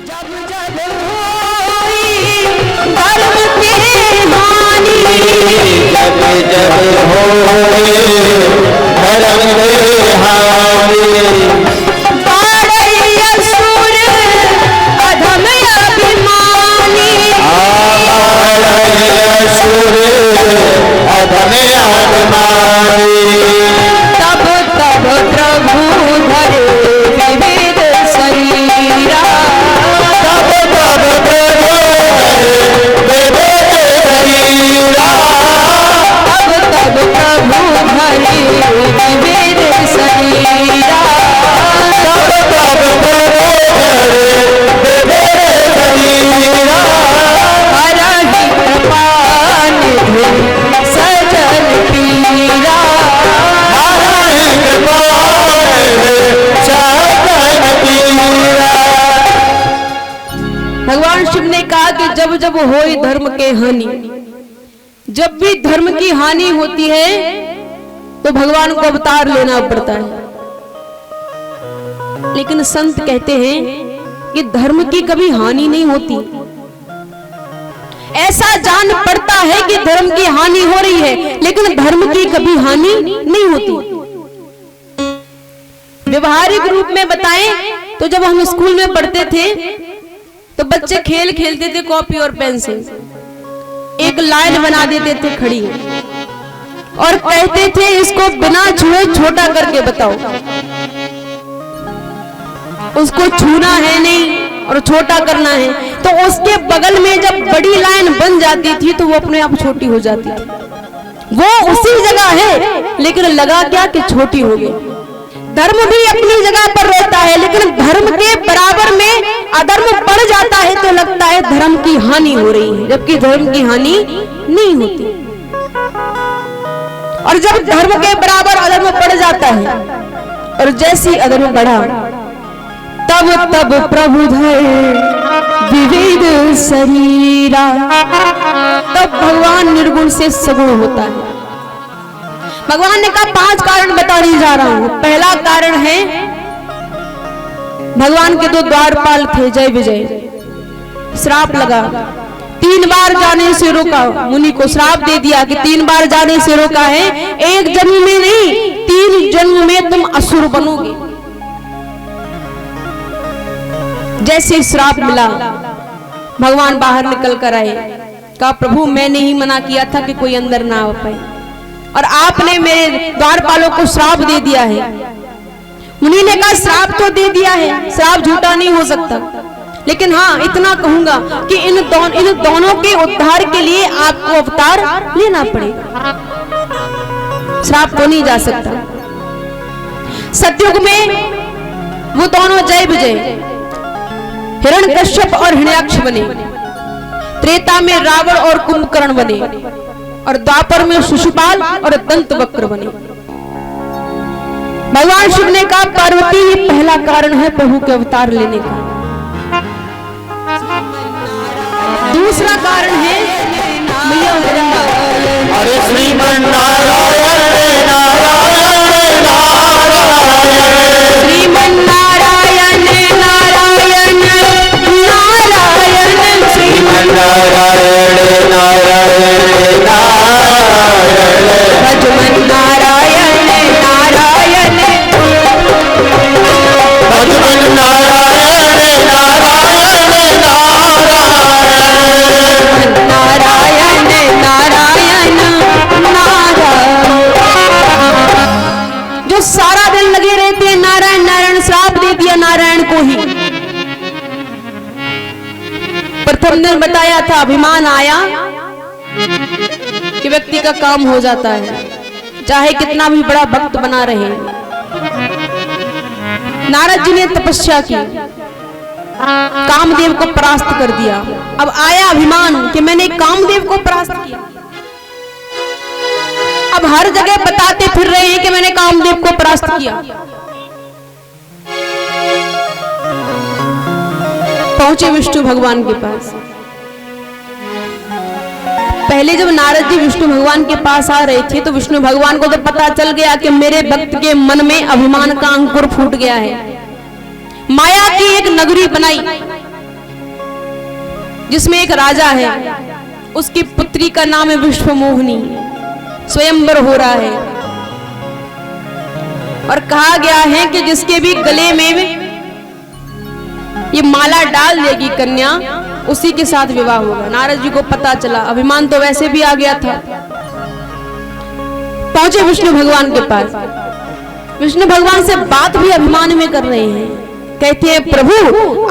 जब जब होई धर्म की हानि, जब जब होई धर्म की हानि, बाढ़ई असुर अधम अभिमानी, बाढ़ई असुर अधम अभिमानी, तब तब प्रभु धरे विविध शरीरा, तब तब प्रभु विविध शरीरा, तब तब प्रभु धरे विविध शरीरा, तब तब प्रभु विविध शरीरा, हरहि कृपा निधि सजल पीरा, हरहि कृपा सजल पीरा। भगवान शिव ने कहा कि जब जब होई धर्म के हानि, जब भी धर्म की हानि होती है तो भगवान को अवतार लेना पड़ता है। लेकिन संत कहते हैं कि धर्म की कभी हानि नहीं होती। ऐसा जान पड़ता है कि धर्म की हानि हो रही है, लेकिन धर्म की कभी हानि नहीं होती। व्यवहारिक रूप में बताएं तो जब हम स्कूल में पढ़ते थे तो बच्चे खेल खेलते थे, कॉपी और पेन से एक लाइन बना देते थे खड़ी और कहते थे इसको बिना छुए छोटा करके बताओ। उसको छूना है नहीं और छोटा करना है, तो उसके बगल में जब बड़ी लाइन बन जाती थी तो वो अपने आप छोटी हो जाती थी। वो उसी जगह है, लेकिन लगा क्या कि छोटी हो गई। धर्म भी अपनी जगह पर रहता है, लेकिन धर्म के बराबर में अधर्म बढ़ जाता है तो लगता है धर्म की हानि हो रही है, जबकि धर्म की हानि नहीं होती। और जब धर्म के बराबर अधर्म बढ़ जाता है और जैसी अधर्म बढ़ा तब तब प्रभु धरे विविध शरीरा, तब भगवान निर्गुण से सगुण होता है। भगवान ने कहा 5 कारण बताने जा रहा हूं। पहला कारण है, भगवान के 2 द्वारपाल थे, जय विजय। श्राप लगा, 3 बार जाने से रोका, मुनि को श्राप दे दिया कि 3 बार जाने से रोका है, एक जन्म में नहीं 3 जन्म में तुम असुर बनोगे। जैसे श्राप मिला भगवान बाहर निकल कर आए, कहा प्रभु मैंने ही मना किया था कि कोई अंदर ना आ पाए और आपने मेरे द्वारपालों को श्राप दे दिया है। मुनि ने कहा श्राप तो दे दिया है, श्राप झूठा नहीं हो सकता, लेकिन हाँ इतना कहूंगा कि इन दोनों के उद्धार के लिए आपको अवतार लेना पड़ेगा, श्राप तो नहीं जा सकता। सतयुग में वो दोनों जय विजय हिरण्यकश्यप और हिरण्याक्ष बने, त्रेता में रावण और कुंभकर्ण बने और द्वापर में शिशुपाल और दंतवक्र बने। भगवान शिव ने कहा पार्वती ये पहला कारण है प्रभु के अवतार लेने का। दूसरा कारण है मैया अरे श्रीमन नारायण नारायण नारायण, श्रीमन नारायण नारायण नारायण, श्रीमन नारायण नारायण नारायण, भजमन नारायण नारायण, भजमन नारायण नारायण नारायण, नारायण नारायण नारायण। जो सारा दिन लगे रहते हैं नारायण नारायण, श्राप दे दिया नारायण को ही। प्रथम दिन बताया था अभिमान आया कि व्यक्ति का काम हो जाता है, चाहे कितना भी बड़ा भक्त बना रहे। नारद जी ने तपस्या की, कामदेव को परास्त कर दिया। अब आया अभिमान कि मैंने कामदेव को परास्त किया। अब हर जगह बताते फिर रहे हैं कि मैंने कामदेव को परास्त किया। पहुंचे विष्णु भगवान के पास। पहले जब नारद जी विष्णु भगवान के पास आ रहे थे तो विष्णु भगवान को तो पता चल गया कि मेरे भक्त के मन में अभिमान का अंकुर फूट गया है। माया की एक नगरी बनाई जिसमें एक राजा है, उसकी पुत्री का नाम है विश्वमोहिनी। स्वयंवर हो रहा है और कहा गया है कि जिसके भी गले में ये माला डाल देगी कन्या, उसी के साथ विवाह होगा। नारद जी को पता चला, अभिमान तो वैसे भी आ गया था। पहुंचे विष्णु भगवान के पास, विष्णु भगवान से बात भी अभिमान में कर रहे हैं। कहते हैं प्रभु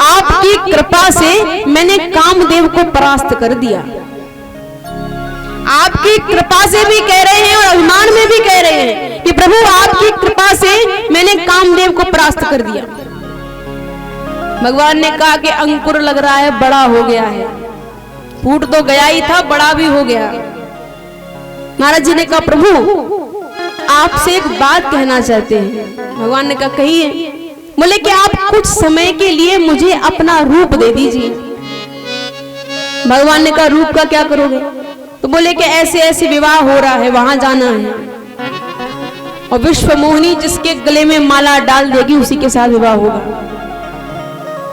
आपकी कृपा से मैंने कामदेव को परास्त कर दिया। आपकी कृपा से भी कह रहे हैं और अभिमान में भी कह रहे हैं कि प्रभु आपकी कृपा से मैंने कामदेव को परास्त कर दिया। भगवान ने कहा कि अंकुर लग रहा है, बड़ा हो गया है। फूट तो गया ही था, बड़ा भी हो गया। नारद जी ने कहा प्रभु आपसे एक बात कहना चाहते हैं। भगवान ने कहा कहिए। बोले कि आप कुछ समय के लिए मुझे अपना रूप दे दीजिए। भगवान ने कहा रूप का क्या करोगे? तो बोले कि ऐसे ऐसे विवाह हो रहा है, वहां जाना है और विश्वमोहिनी जिसके गले में माला डाल देगी उसी के साथ विवाह होगा।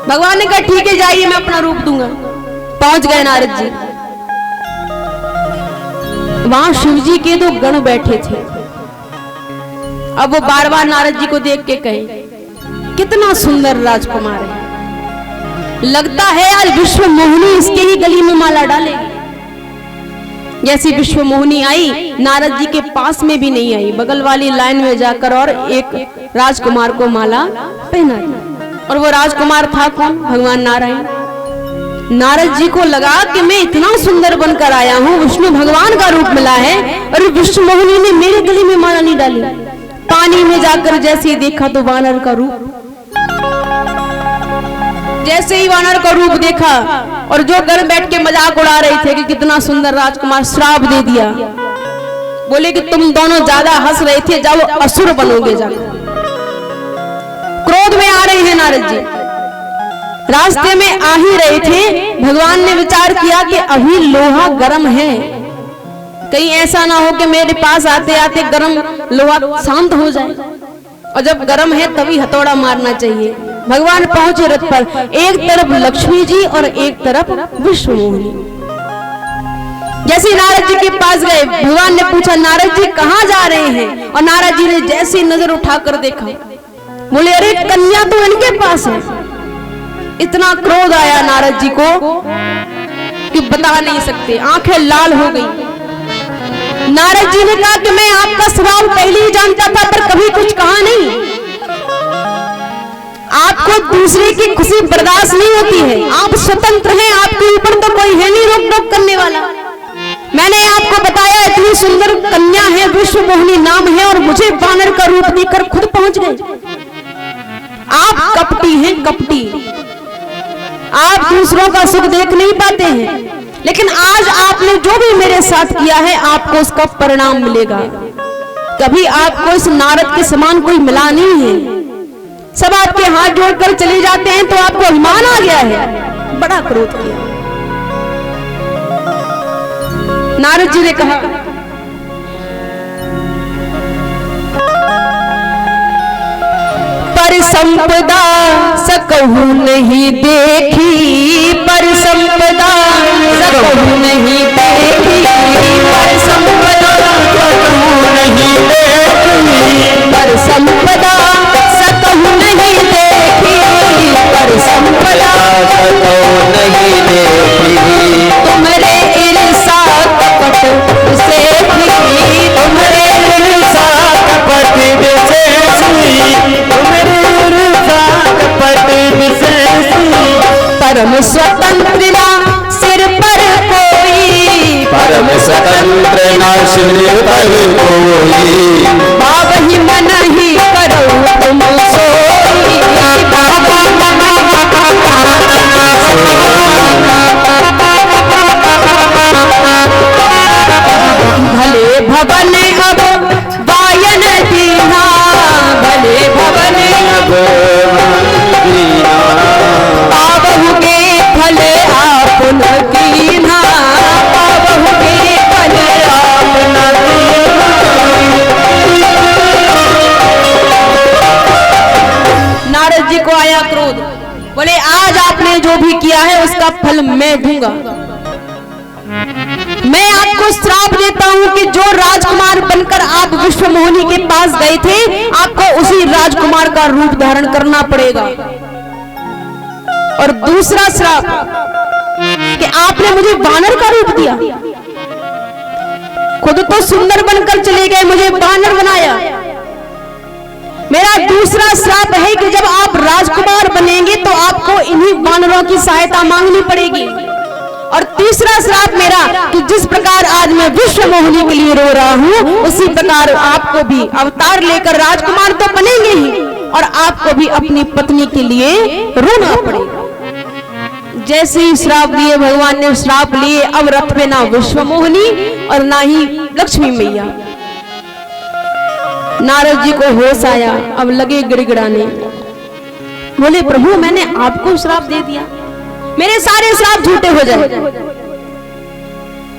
भगवान ने कहा ठीक है जाइए, मैं अपना रूप दूंगा। पहुंच गए नारद जी। वहां शिव जी के दो गण बैठे थे। अब वो बार बार नारद जी को देख के कहे कितना सुंदर राजकुमार है, लगता है आज विश्वमोहिनी इसके ही गली में माला डालेगी। जैसी विश्वमोहिनी आई, नारद जी के पास में भी नहीं आई, बगल वाली लाइन में जाकर और एक राजकुमार को माला पहनाई। और वो राजकुमार था कौन? भगवान नारायण। नारद जी को लगा कि मैं इतना सुंदर बनकर आया हूँ, विष्णु भगवान का रूप मिला है और विश्वमोहिनी ने मेरे गले में माला नहीं डाली। पानी में जाकर जैसे ही देखा तो वानर का रूप, जैसे ही वानर का रूप देखा और जो घर बैठ के मजाक उड़ा रहे थे कि कितना सुंदर राजकुमार, श्राप दे दिया। बोले कि तुम दोनों ज्यादा हंस रहे थे, जाओ असुर बनोगे। जाकर क्रोध में आ रहे हैं नारद जी। रास्ते में आ ही रहे थे, भगवान ने विचार किया कि अभी लोहा गर्म है, कहीं ऐसा ना हो कि मेरे पास आते आते गर्म लोहा शांत हो जाए, और जब गर्म है तभी हथौड़ा मारना चाहिए। भगवान पहुंचे रथ पर, एक तरफ लक्ष्मी जी और एक तरफ विश्वमोहिनी। जैसे नारद जी के पास गए, भगवान ने पूछा नारद जी कहाँ जा रहे हैं? और नारद जी ने जैसी नजर उठाकर देखा, बोले अरे कन्या तो इनके पास है। इतना क्रोध आया नारद जी को कि बता नहीं सकते, आंखें लाल हो गई। नारद जी ने कहा कि मैं आपका स्वभाव पहले ही जानता था, पर कभी कुछ कहा नहीं। आपको दूसरे की खुशी बर्दाश्त नहीं होती है, आप स्वतंत्र हैं, आपके ऊपर तो कोई है नहीं रोक टोक करने वाला। मैंने आपको बताया इतनी सुंदर कन्या है, विश्वमोहिनी नाम है, और मुझे वानर का रूप देकर खुद पहुंच गए। आप कपटी हैं, कपटी। आप दूसरों का सुख देख नहीं पाते हैं, लेकिन आज आपने जो भी मेरे साथ किया है आपको उसका परिणाम मिलेगा। कभी आपको इस नारद के समान कोई मिला नहीं है। सब आपके हाथ जोड़कर चले जाते हैं तो आपको अभिमान आ गया है। बड़ा क्रोध किया। नारद जी ने कहा पर संपदा सकहु नहीं देखी, पर संपदा सकहु नहीं देखी, पर संपदा सकहु नहीं देखी, पर संपदा सकहु नहीं देखी, पर संपदा सकहु नहीं देखी। तुम्हारे ईर्षा कपट से थी, तुम्हारे ईर्षा कपट से परम स्वतंत्र ना सिर पर कोई, परम स्वतंत्र ना सिर पर कोई, बावही मन ही करो तुम सोई, भले भवन अब वायन दीना, भले भवन अब पावहु के भले आपन कीना, पावहु के भले आपन कीना। आज आपने जो भी किया है उसका फल मैं दूंगा। मैं आपको श्राप देता हूं कि जो राजकुमार बनकर आप विश्व मोहिनी के पास गए थे, आपको उसी राजकुमार का रूप धारण करना पड़ेगा। और दूसरा श्राप कि आपने मुझे वानर का रूप दिया, खुद तो सुंदर बनकर चले गए, मुझे वानर बनाया। मेरा दूसरा श्राप है कि जब आप राजकुमार बनेंगे तो आपको इन्हीं वानरों की सहायता मांगनी पड़ेगी। और तीसरा श्राप मेरा कि जिस प्रकार आज मैं विश्व मोहिनी के लिए रो रहा हूं, उसी प्रकार आपको भी अवतार लेकर राजकुमार तो बनेंगे ही, और आपको भी अपनी पत्नी के लिए रोना पड़ेगा। जैसे ही श्राप दिए भगवान ने श्राप लिए, अब रथ पे ना विश्व मोहिनी और ना ही लक्ष्मी मैया। नारद जी को होश आया, अब लगे गिड़गिड़ाने, बोले प्रभु मैंने आपको श्राप दे दिया, मेरे सारे श्राप झूठे हो जाए।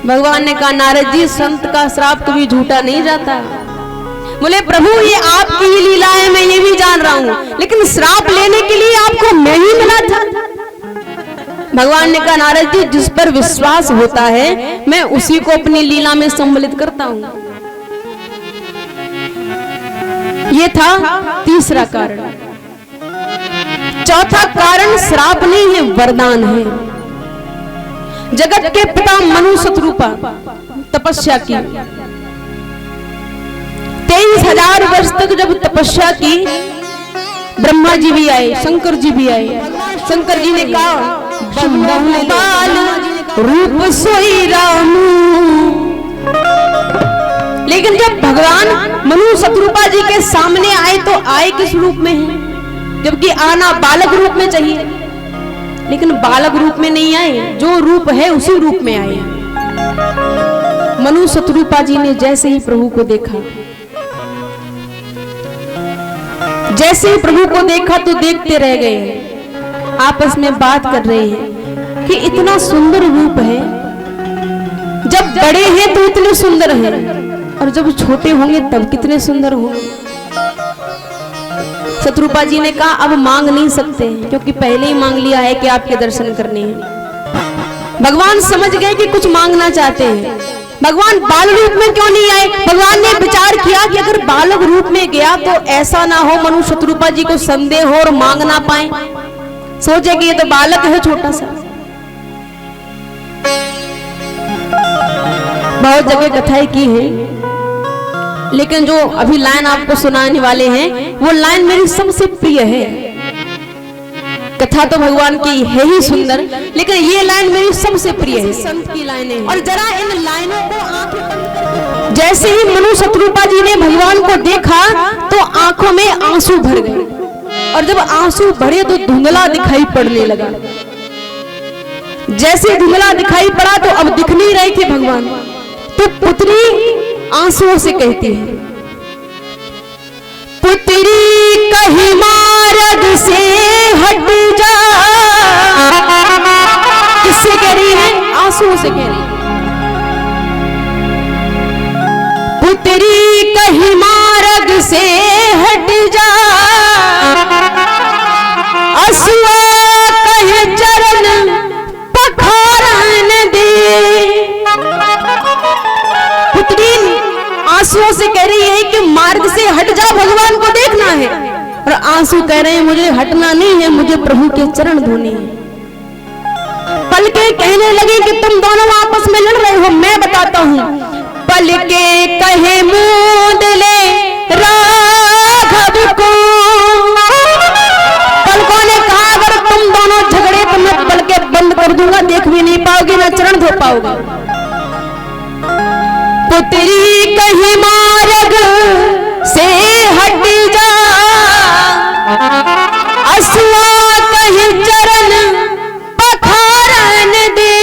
भगवान ने कहा नारद जी संत का श्राप कभी झूठा नहीं जाता। बोले प्रभु ये आपकी ही लीला है, मैं ये भी जान रहा हूं, लेकिन श्राप लेने के लिए आपको मैं ही मिला था। भगवान ने कहा नारद जी जिस पर विश्वास होता है मैं उसी को अपनी लीला में सम्मिलित करता हूं। ये था तीसरा कारण। चौथा कारण श्राप नहीं है, वरदान है। जगत के पिता मनु शत्रुपा तपस्या की, 23,000 वर्ष तक जब तपस्या की, ब्रह्मा जी भी आए, शंकर जी भी आए। शंकर जी ने कहा बाल रूप सोई राम, लेकिन जब भगवान मनु शत्रुपा जी के सामने आए तो आए किस रूप में है, जबकि आना बालक रूप में चाहिए, लेकिन बालक रूप में नहीं आए, जो रूप है उसी रूप में आए। मनु शत्रुपा जी ने जैसे ही प्रभु को देखा, जैसे ही प्रभु को देखा तो देखते रह गए, आपस में बात कर रहे हैं कि इतना सुंदर रूप है, जब बड़े हैं तो इतने सुंदर हैं, और जब छोटे होंगे तब कितने सुंदर होंगे। शत्रुपा जी ने कहा अब मांग नहीं सकते क्योंकि पहले ही मांग लिया है कि आपके दर्शन करने हैं। भगवान समझ गए कि कुछ मांगना चाहते हैं। भगवान बाल रूप में क्यों नहीं आए? भगवान ने विचार किया कि अगर बालक रूप में गया तो ऐसा ना हो मनु शत्रुपा जी को संदेह हो और मांग ना पाए, सोचे कि ये तो बालक है छोटा सा। बहुत जगह कथाएं की है, लेकिन जो अभी लाइन आपको सुनाने वाले हैं वो लाइन मेरी सबसे प्रिय है। कथा तो भगवान की है ही सुंदर, लेकिन ये लाइन मेरी सबसे प्रिय है, संत की लाइनें। और जरा इन लाइनों को आंखें बंद करके, जैसे ही मनु शत्रुपा जी ने भगवान को देखा तो आंखों में आंसू भर गए, और जब आंसू भरे तो धुंधला दिखाई पड़ने लगा। जैसे धुंधला दिखाई पड़ा तो अब दिख नहीं रहे थे भगवान, तो पुत्री आंसुओं से कहती है, पुत्री कहीं मार्ग से हट जा। किससे कह रही है? आंसुओं से कह रही है। पुत्री कहीं मार्ग से हट जा, असुआ कहे चरण पखारन दे। पुत्री आंसुओं से कह रही है कि मार्ग से हट जा, भगवान को देखना है। और आंसू कह रहे हैं मुझे हटना नहीं है, मुझे प्रभु के चरण धोने हैं। पल के कहने लगे कि तुम दोनों आपस में लड़ रहे हो, मैं बताता हूं। पल के कहे मूंद ले राघव को, पलकों ने कहा अगर तुम दोनों झगड़े तो मैं पल के बंद कर दूंगा, देख भी नहीं पाओगे, ना चरण धो पाओगे। पुत्री कहीं मार्ग से हट जा, असुआ कहीं चरण पखारन दे।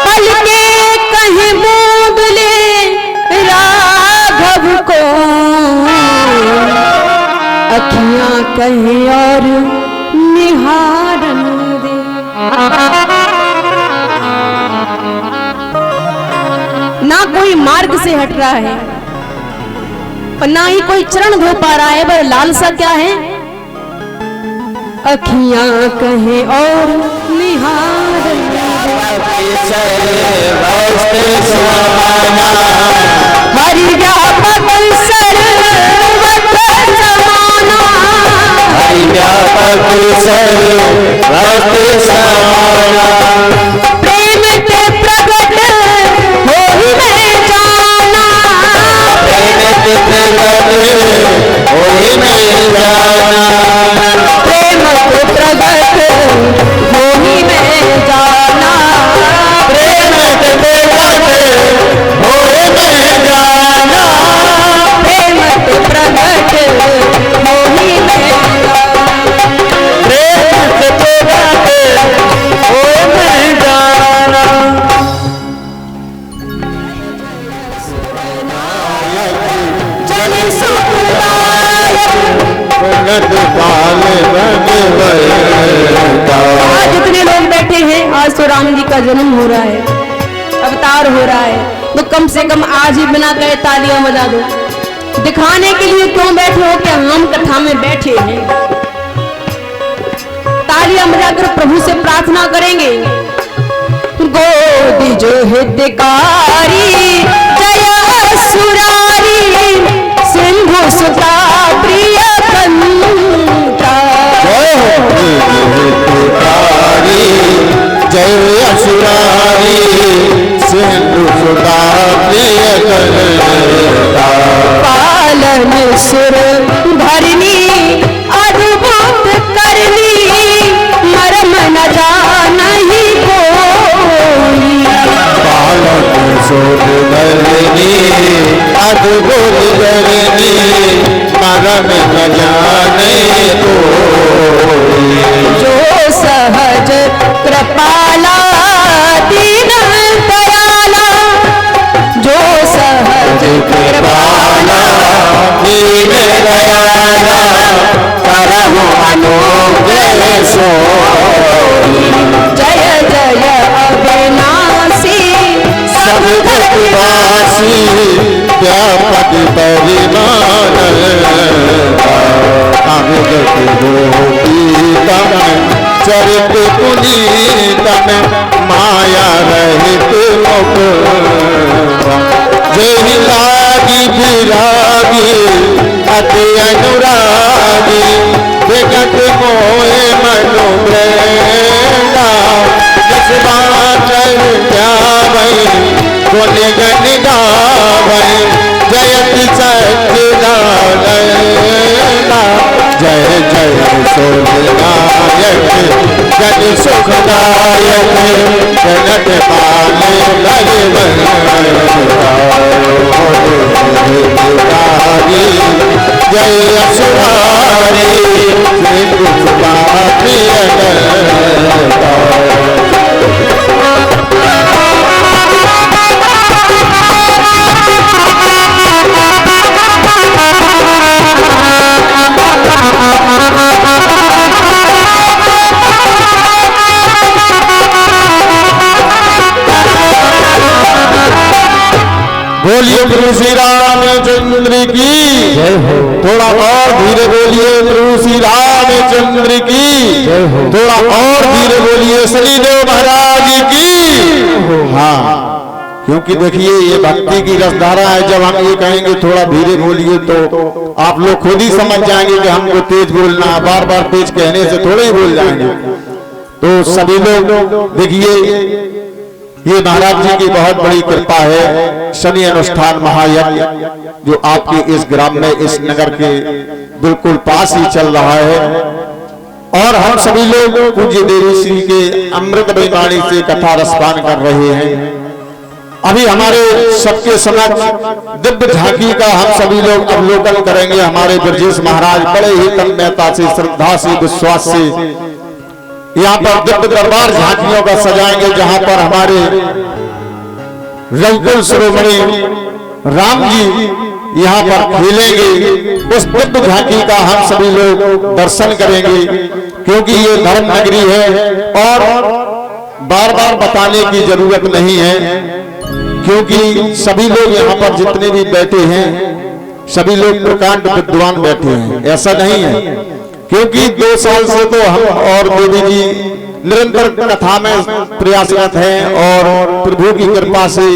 पल के कहीं मूंद ले राघव को, अखियां कहीं और निहारन दे। ना कोई मार्ग से हट रहा है और ना ही कोई चरण धो पा रहा है, पर लालसा क्या है? अखियां कहें और निहार हरि व्यापक सर्वत्र समाना हरि व्यापक सर्वत्र समाना प्रेम के प्रगट हो मैं जाना प्रेम के प्रगट हो मैं जाना प्रेम को प्रगट हो ही मैं जाना प्रेम के प्रगट हो मैं जाना प्रेम को प्रगट हो ही मैं जाना प्रेम के प्रगट हो मैं जाना जन सुखदायक भगत पाल बन आज जितने लोग बैठे हैं आज तो राम जी का जन्म हो रहा है अवतार हो रहा है तो कम से कम आज ही बिना कहे तालियां बजा दो दिखाने के लिए क्यों बैठे हो कि हम कथा में बैठे हैं तालियां बजाकर प्रभु से प्रार्थना करेंगे गोद जो हितकारी जय असुरारी सिंधु सुता प्रिय कंता जय असुरारी सिंधु सुता प्रिय करता पालन सुर धरनी अद्भुत करनी मरम न जानहि कोई पालन सुर धरनी अद्भुत करनी मरम न जाने कोई जो सहज कृपाला दीन दयाला जो सहज कृपाला दीन दयाला करहु अनुग्रह सोई जय जय अविनाशी सब जगवासी व्यापक परिमाण अमित गोपीतम चरित पुनीतम माया रहित मुख जय लागी विरागी अति अनुरागी जगत मोहे मनु प्रेरणा जसवा चल जावै गुण गण गावै जयति सच्चिदानंदा जय जय सुखदायक जन सुखदायक जनत पाले ललितारी जय असुरारी सिंधु सुता प्रिय करता बोलिए प्रभु श्री रामचंद्र की जय हो थोड़ा और धीरे बोलिए प्रभु श्री रामचंद्र की जय हो थोड़ा और धीरे बोलिए शनिदेव महाराज की हाँ क्योंकि देखिए ये भक्ति की रसधारा है जब हम ये कहेंगे थोड़ा धीरे बोलिए तो आप लोग खुद ही समझ जाएंगे कि हमको तेज बोलना है बार बार तेज कहने से थोड़े ही बोल जाएंगे तो सभी लोग देखिए ये महाराज जी की बहुत बड़ी कृपा है शनि अनुष्ठान महायज्ञ जो आपके इस ग्राम में इस नगर के बिल्कुल पास ही चल रहा है और हम सभी लोग पूज्य देवी श्री के अमृत बेमानी से कथा रसपान कर रहे हैं अभी हमारे सबके समक्ष दिव्य झांकी का हम सभी लोग अवलोकन करेंगे हमारे ब्रजेश महाराज बड़े ही तन्मयता से श्रद्धा से विश्वास से यहाँ पर दिव्य दरबार झांकियों का सजाएंगे जहां पर हमारे रघुकुल शिरोमणि राम जी यहाँ पर खेलेंगे उस दिव्य झांकी का हम सभी लोग दर्शन करेंगे क्योंकि ये धर्म नगरी है और बार बार बताने की जरूरत नहीं है क्योंकि सभी लोग यहाँ पर जितने भी बैठे हैं सभी लोग प्रकांड विद्वान बैठे हैं ऐसा नहीं है क्योंकि 2 साल से तो हम और देवी जी निरंतर कथा में प्रयासरत हैं और प्रभु की कृपा से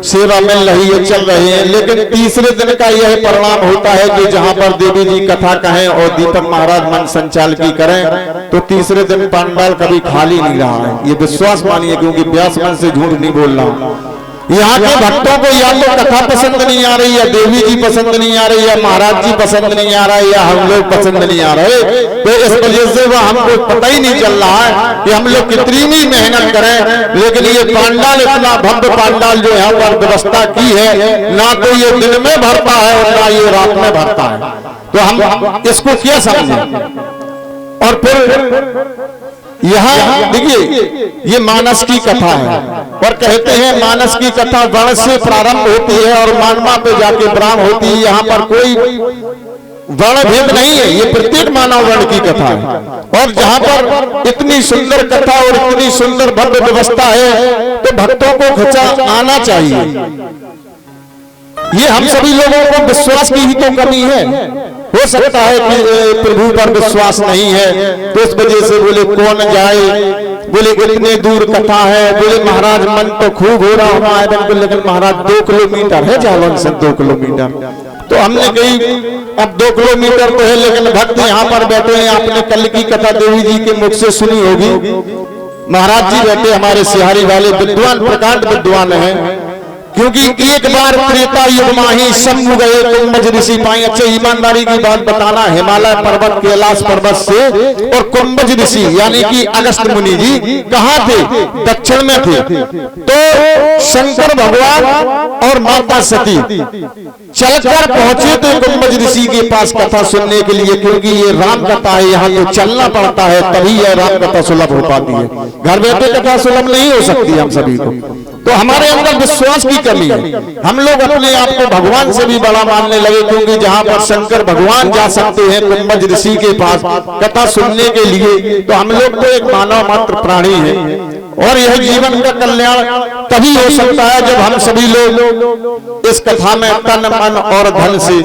सेवा मिल रही है, चल रहे हैं। लेकिन तीसरे दिन का यह परिणाम होता है कि जहां पर देवी जी कथा कहें और दीपक महाराज मन संचालकी करें तो तीसरे दिन पंडाल कभी खाली नहीं रहा है। ये विश्वास मानिए, क्योंकि व्यास मन से झूठ नहीं बोल रहा हूं। यहाँ के भक्तों को या तो कथा पसंद नहीं आ रही, या देवी जी पसंद नहीं आ रही, या महाराज जी पसंद नहीं आ रहा है, या हम लोग पसंद नहीं आ रहे। तो इस वजह से वह हमको पता ही नहीं चल रहा है कि हम लोग कितनी भी मेहनत करें, लेकिन ये पंडाल इतना भव्य पंडाल जो यहाँ पर व्यवस्था की है, ना तो ये दिन में भरता है और ना ये रात में भरता है। तो हम इसको क्या समझें। और फिर यहाँ देखिए, ये मानस की कथा है और कहते हैं मानस की कथा वर्ण से प्रारंभ होती है और मानवा पे जाके ब्राह्म होती है। यहाँ पर कोई वर्ण भेद नहीं है, ये प्रत्येक मानव वर्ण की कथा है। और जहाँ पर इतनी सुंदर कथा और इतनी सुंदर भव्य व्यवस्था है तो भक्तों को खचा आना चाहिए। ये हम सभी लोगों को विश्वास की ही तो कमी है। हो सकता है कि प्रभु पर विश्वास नहीं है, तो इस वजह से बोले कौन जाए, बोले इतने दूर कथा है, बोले महाराज मन तो खूब हो रहा हुआ है बिल्कुल, लेकिन महाराज 2 किलोमीटर है जालौन से 2 किलोमीटर। तो हमने कही अब 2 किलोमीटर तो है, लेकिन भक्त यहाँ पर बैठे हैं। आपने कल की कथा देवी जी के मुख से सुनी होगी। महाराज जी बैठे हमारे सिहारी वाले विद्वान, प्रकांड विद्वान है। क्योंकि एक बार त्रेता युग माही शंभु गए कुंभज ऋषि पाई। अच्छे ईमानदारी की बात बताना, हिमालय पर्वत कैलाश पर्वत से और कुंभज ऋषि यानी कि अगस्त मुनि जी कहाँ थे? दक्षिण में थे। तो शंकर भगवान और माता सती चलकर पहुंचे थे कुंभज ऋषि के पास कथा सुनने के लिए, क्योंकि ये राम कथा है, यहाँ तो चलना पड़ता है तभी यह राम कथा सुलभ हो पाती है। घर बैठे कथा सुलभ नहीं हो सकती हम सभी को। तो हमारे अंदर विश्वास की कमी है। हम लोग अपने आप को भगवान से भी बड़ा मानने लगे, क्योंकि जहां पर शंकर भगवान जा सकते हैं कुंभज ऋषि के पास कथा सुनने के लिए, तो हम लोग तो एक मानव मात्र प्राणी है। और यह जीवन का कल्याण तभी हो सकता है जब हम सभी लोग इस कथा में तन मन और धन से,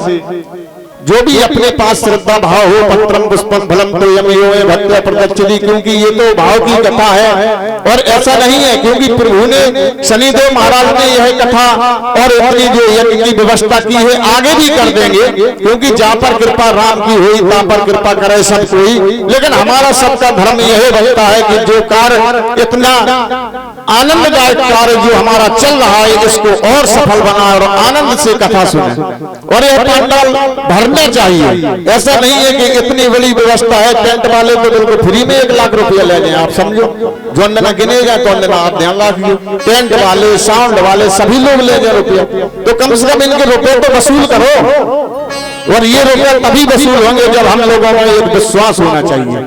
जो भी अपने पास श्रद्धा भाव हो, पत्रम पुष्पम फलम तो यमयो भक्त प्रदक्षिणी, क्योंकि ये तो भाव की कथा है। और ऐसा नहीं है, क्योंकि प्रभु ने शनिदेव महाराज ने यह कथा और इतनी जो यज्ञ की व्यवस्था की है आगे भी कर देंगे, क्योंकि जहाँ पर कृपा राम की हुई तहाँ पर कृपा करे सब कोई। लेकिन हमारा सबका धर्म यही बनता है कि जो कार्य इतना आनंददायक कार्य जो हमारा चल रहा है, इसको और सफल बनाए और आनंद से कथा सुने। और यह पंडाल भरना चाहिए। ऐसा नहीं है कि इतनी बड़ी व्यवस्था है, टेंट वाले को बिल्कुल फ्री में 1 लाख रुपया ले जाए। आप समझो, जो अंदर गिनेगा तो अंदर आप ध्यान रखिए, टेंट वाले साउंड वाले सभी लोग ले जाए रुपया। तो कम से कम इनके रुपये तो वसूल करो। और ये रुपया तभी वसूल होंगे जब हम लोगों में एक विश्वास होना चाहिए।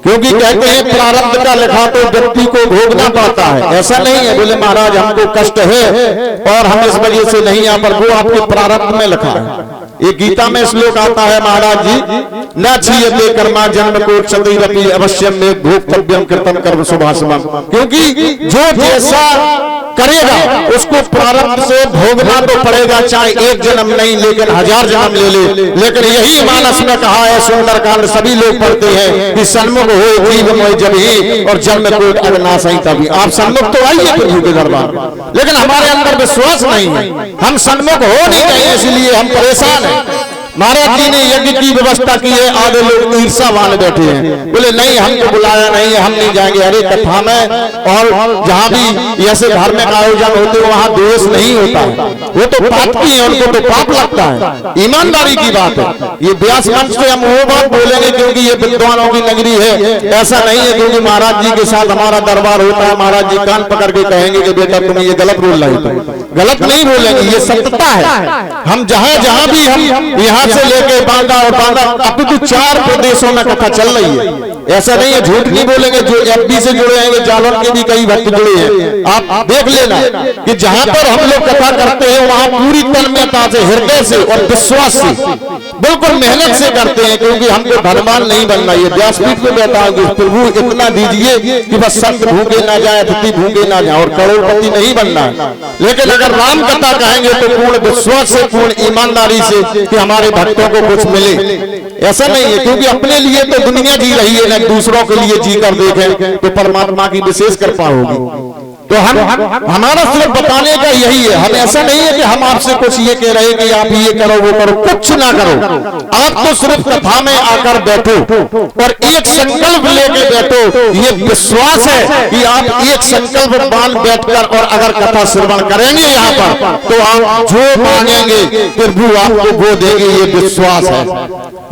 क्योंकि कहते हैं प्रारब्ध का लिखा तो व्यक्ति को भोगना पड़ता है। ऐसा नहीं है बोले महाराज हमको कष्ट है और हम इस वजह से नहीं आ पर, वो आपके प्रारब्ध में लिखा है। एक गीता में श्लोक आता है महाराज जी, न क्षीयते कर्मा जन्म को क्षतिरपि अवश्यम में भोक्तव्यम कृतम कर्म शुभाशुभम। क्योंकि जो जैसा करेगा उसको प्रारब्ध से भोगना तो पड़ेगा, चाहे 1 जन्म नहीं लेकिन 1000 जन्म ले ले। लेकिन यही मानस में कहा है, सुंदरकांड सभी लोग पढ़ते हैं कि सन्मुख हो जीव मोह जब ही और जन्म को अविनाशी तभी। आप सन्मुख तो आइए प्रभु के दरबार, लेकिन हमारे अंदर विश्वास नहीं है, हम सन्मुख हो नहीं गए, इसलिए हम परेशान हैं। महाराज जी ने यज्ञ की व्यवस्था की है, आधे लोग ईर्ष्यावान बैठे हैं, बोले नहीं हमको बुलाया नहीं है, हम नहीं जाएंगे। अरे कथा में और जहाँ भी ऐसे धार्मिक आयोजन होते हैं वहाँ द्वेष नहीं होता है, वो तो पाप की है, उनको तो पाप लगता है। ईमानदारी की बात है। ये व्यास मंच से हम वो बात बोलेंगे क्योंकि ये विद्वानों की नगरी है, ऐसा नहीं है क्योंकि महाराज जी के साथ हमारा दरबार होता है। महाराज जी कान पकड़ के कहेंगे कि बेटा तुम ये गलत बोल रहे हो, गलत नहीं बोलेंगे, ये सत्यता है। हम जहाँ भी हम यहाँ से लेके बांदा और बांदा अब तो 4 प्रदेशों में कथा चल रही है। ऐसा नहीं है, झूठ नहीं बोलेंगे। जो एफबी से जुड़े हैं, जालौन के भी कई भक्त जुड़े हैं, आप देख लेना कि जहां पर हम लोग कथा करते हैं वहां पूरी तन्मयता से, हृदय से और विश्वास से, बिल्कुल मेहनत से करते हैं, क्योंकि हमको धनवान नहीं बनना। ये व्यासपीठ में बैठा हूं, प्रभु इतना दीजिए कि बस संत भूखे ना जाए, अतिथि भूखे ना जाए, और करोड़पति नहीं बनना है। लेकिन अगर राम कथा कहेंगे तो पूर्ण विश्वास से, पूर्ण ईमानदारी से कि हमारे भक्तों को कुछ मिले, ऐसा नहीं है, क्योंकि अपने लिए तो दुनिया जी रही है, न दूसरों के लिए जी कर देखें तो परमात्मा की विशेष कृपा होगी। तो हम हमारा सिर्फ बताने का यही है, हम ऐसा नहीं है कि हम आपसे कुछ ये कह रहे हैं कि आप ये करो वो करो, कुछ ना करो। आप तो सिर्फ कथा में आकर बैठो और एक संकल्प लेके बैठो। ये विश्वास है कि आप एक संकल्प बांध बैठकर और अगर कथा श्रवण करेंगे यहाँ पर तो आप जो मांगेंगे प्रभु आपको वो देंगे, ये विश्वास है।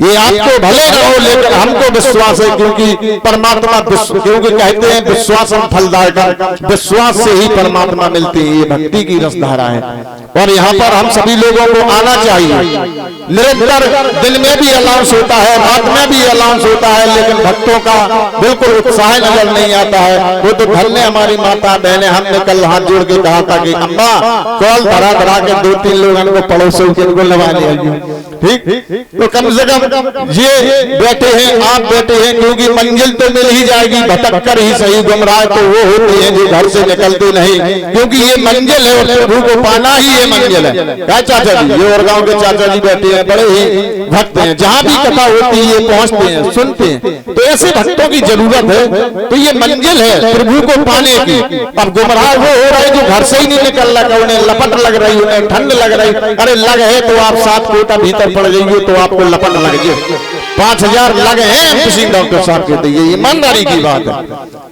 ये आपको भले न हो लेकिन हमको विश्वास है, क्योंकि परमात्मा क्योंकि कहते हैं विश्वास हम फलदायक, विश्वास से ही परमात्मा मिलती है। ये भक्ति की रसधारा है और यहाँ पर हम सभी लोगों को आना चाहिए। निरंतर दिन में भी अलाउंस होता है, रात में भी अलाउंस होता है, लेकिन भक्तों का बिल्कुल उत्साह नजर नहीं आता है। वो तो धन्य हमारी माता बहने, हमने कल हाथ जोड़ के कहा था कि अम्मा कॉल धरा धरा के 2-3 लोगों को पड़ोसियों के इनको लगा लिया, ठीक। तो कम से कम ये बैठे हैं, आप बैठे हैं, क्योंकि मंजिल तो मिल ही जाएगी, भटक कर ही सही, गुमराह तो वो होते हैं जो घर से निकलते नहीं, क्योंकि ये मंजिल है और प्रभु को पाना ही ये मंजिल है। क्या चाचा जी, ये और गांव के चाचा जी बैठे हैं, बड़े ही भक्त हैं, जहां भी कथा होती है ये पहुंचते हैं, सुनते हैं। तो ऐसे भक्तों की जरूरत है। तो ये मंजिल है प्रभु को पाने की। अब गुमराह वो हो रहे जो घर से ही नहीं निकल रहा, उन्हें लपट लग रही, उन्हें ठंड लग रही। अरे लग है तो आप 7 कोटा भीतर पड़ जाइए तो आपको लपट लग जाए। 5000 लगे हैं किसी डॉक्टर साहब कहते, ये ईमानदारी की बात है,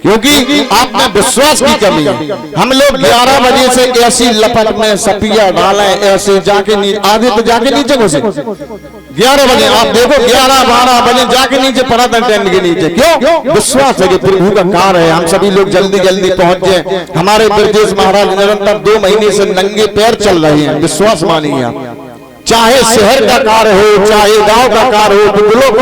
क्योंकि आप में विश्वास की कमी है। हम लोग 11 बजे से ऐसी लपट में सपिया डालें, ऐसे जाके आधे तो जाके नीचे घुसे। 11 बजे आप देखो, 11-12 बजे जाके नीचे पड़ा था टेंट के नीचे। क्यों? विश्वास है कि प्रभु का कार्य है, हम सभी लोग जल्दी जल्दी पहुंच जाए। हमारे ब्रजेश महाराज निरंतर 2 महीने से नंगे पैर चल रहे हैं, विश्वास मानिए आप। चाहे शहर का कार्य हो, चाहे गांव का कार्य हो, तो लोग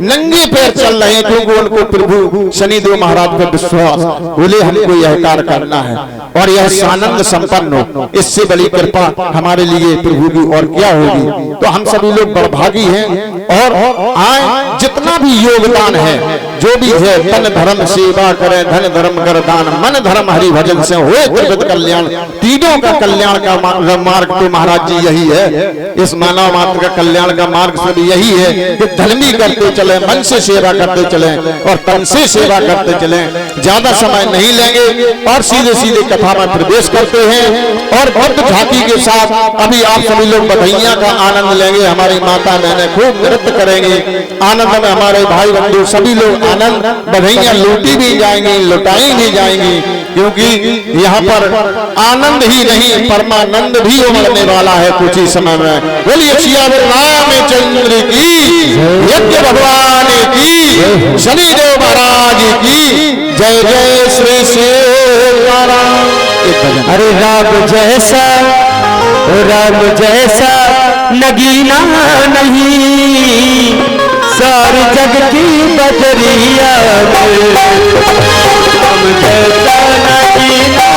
नंगे पैर चल रहे हैं, क्योंकि उनको प्रभु शनिदेव महाराज पर विश्वास, बोले हमको यह कार्य करना है और यह सानंद संपन्न हो। इससे बड़ी कृपा हमारे लिए प्रभु की और क्या होगी। तो हम सभी लोग बड़भागी हैं और आए, जितना भी योगदान है, जो भी है, तन धर्म सेवा करें, धन धर्म कर दान, मन धर्म हरि भजन से होए त्रिविध कल्याण। तीनों का कल्याण का मार्ग तो महाराज जी यही है। इस मानव मात्र का कल्याण का मार्ग सब यही है कि धर्मी करते चले, मन से सेवा करते चले और तन से सेवा करते चले। ज्यादा समय नहीं लेंगे और सीधे सीधे कथा में प्रवेश करते हैं और भक्त झांकी के साथ अभी आप सभी लोग बधाइयां का आनंद लेंगे। हमारी माता बहने खूब नृत्य करेंगे, आनंद में हमारे भाई बंधु सभी लोग आनंद बधाइयां लूटी भी जाएंगी, लुटाई भी जाएंगी, क्योंकि यहाँ पर आनंद ही नहीं परमानंद भी उमड़ने वाला है कुछ ही समय में। बोलिए सियावर रामचंद्र की, यज्ञ भगवान की, शनिदेव महाराज की जय। जय श्री सीताराम। अरे राम जैसा नगीना नहीं, सारे जग की बदरिया में राम जैसा नगीना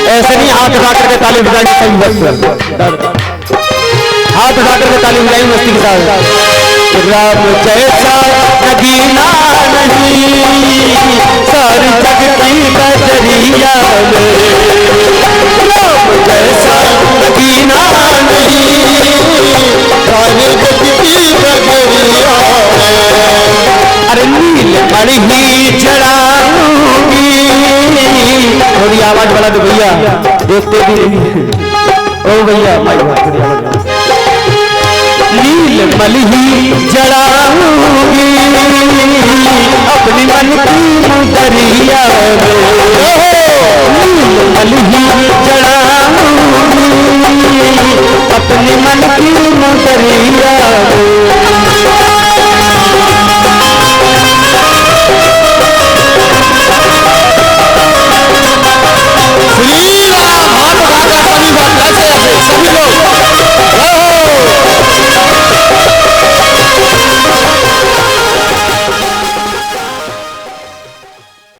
ऐसे नहीं। हाथ उठा करके ताली बजाएंगे सभी भक्त, हाथ उठा करके ताली बजाएंगे मस्ती के साथ। राम जैसा नगीना नहीं, सारी जग की बदरिया में राम जैसा नगीना नहीं, सारी जग की बदरिया में। अरे नील मणि ही चढ़ाऊंगी, थोड़ी आवाज बढ़ा दो भैया, देखते भी ओ भैया। नील मणि ही जड़ाऊंगी अपनी मन की दरिया में।